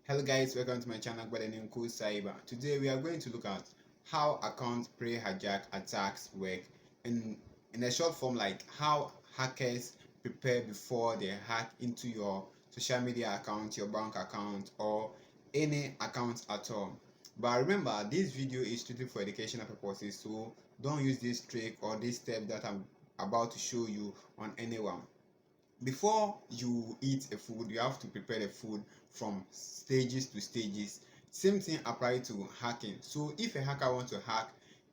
Hello guys, welcome to my channel by the name Koscyber. Today we are going to look at how account pre-hijack attacks work in a short form, like how hackers prepare before they hack into your social media account, your bank account, or any account at all. But remember, this video is strictly for educational purposes, so don't use this trick or this step that I'm about to show you on anyone. Before you eat a food, you have to prepare the food from stages to stages. Same thing applies to hacking. So if a hacker wants to hack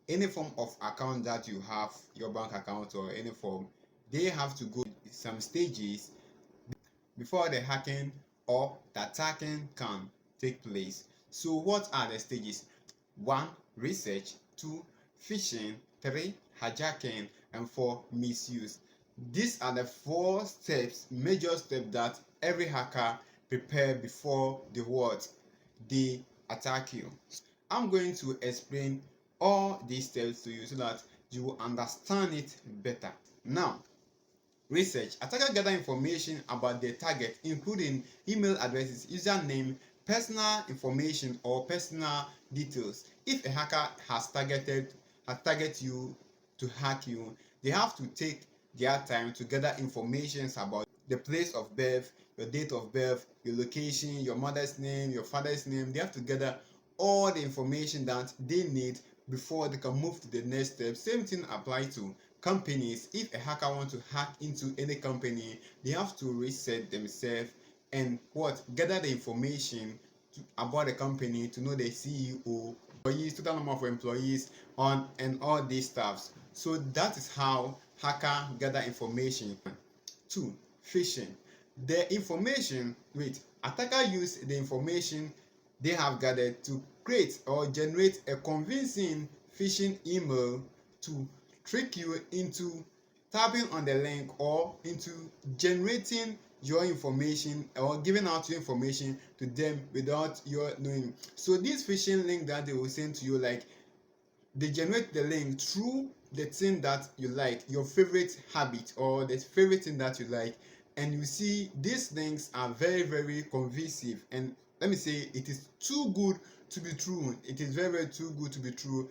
any form of account that you have, your bank account or any form, they have to go some stages before the hacking or the attacking can take place. So what are the stages? 1. Research. 2. Phishing. 3. Hijacking. And 4. Misuse. These are the 4 steps, major steps that every hacker prepare before they attack you. I'm going to explain all these steps to you so that you will understand it better. Now, research. Attackers gather information about their target, including email addresses, username, personal information, or personal details. If a hacker has targeted you to hack you, they have to take their time to gather information about the place of birth, your date of birth, your location, your mother's name, your father's name. They have to gather all the information that they need before they can move to the next step. Same thing applies to companies. If a hacker wants to hack into any company, they have to research themselves and gather the information about the company to know the CEO, employees, total number of employees, and all these stuffs. So that is how hacker gather information. 2. Phishing. Attacker use the information they have gathered to create or generate a convincing phishing email to trick you into tapping on the link or into generating your information or giving out your information to them without your knowing. So this phishing link that they will send to you, like, they generate the link through the thing that you like, your favorite habit or the favorite thing that you like, and you see these links are very convincing, and let me say it is too good to be true. It is very too good to be true.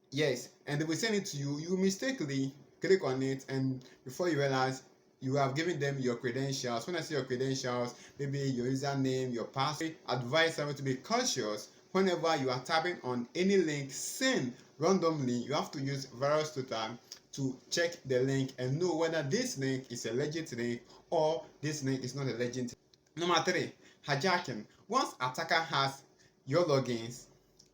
Yes, and they will send it to you. You mistakenly click on it, and before you realize, you have given them your credentials. When I say your credentials, maybe your username, your password. Advise them to be cautious whenever you are tapping on any link sent randomly. You have to use virus total to check the link and know whether this link is a legit link or this link is not a legit. Number 3, hijacking. Once attacker has your logins,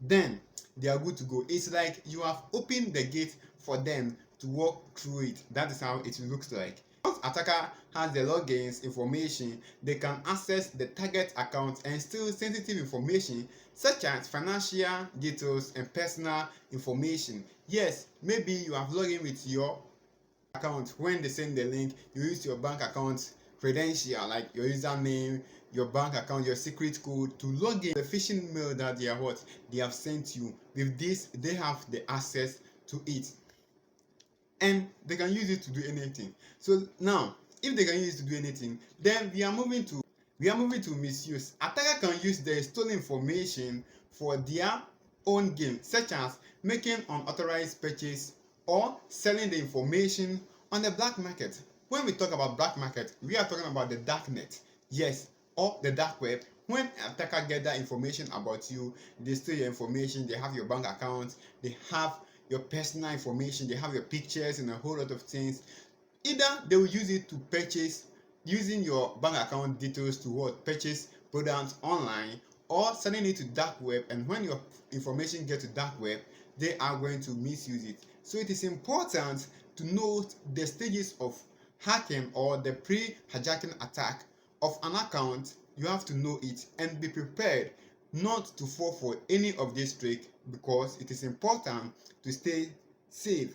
then they are good to go. It's like you have opened the gate for them to walk through it. That is how it looks like. Once attacker has the logins information, they can access the target account and steal sensitive information such as financial details and personal information. Yes, maybe you have logged in with your account. When they send the link, you use your bank account credential, like your username, your bank account, your secret code to log in the phishing mail that they have sent you. With this, they have the access to it, and they can use it to do anything. So now, if they can use it to do anything, then we are moving to misuse. Attacker can use the stolen information for their own gain, such as making unauthorized purchase or selling the information on the black market. When we talk about black market, we are talking about the dark net, yes, or the dark web. When attacker get that information about you, they steal your information, they have your bank account, they have your personal information, they have your pictures and a whole lot of things. Either they will use it to purchase, using your bank account details to purchase products online, or sending it to dark web, and when your information gets to dark web, they are going to misuse it. So it is important to note the stages of hacking or the pre-hijacking attack of an account. You have to know it and be prepared not to fall for any of these tricks, because it is important to stay safe.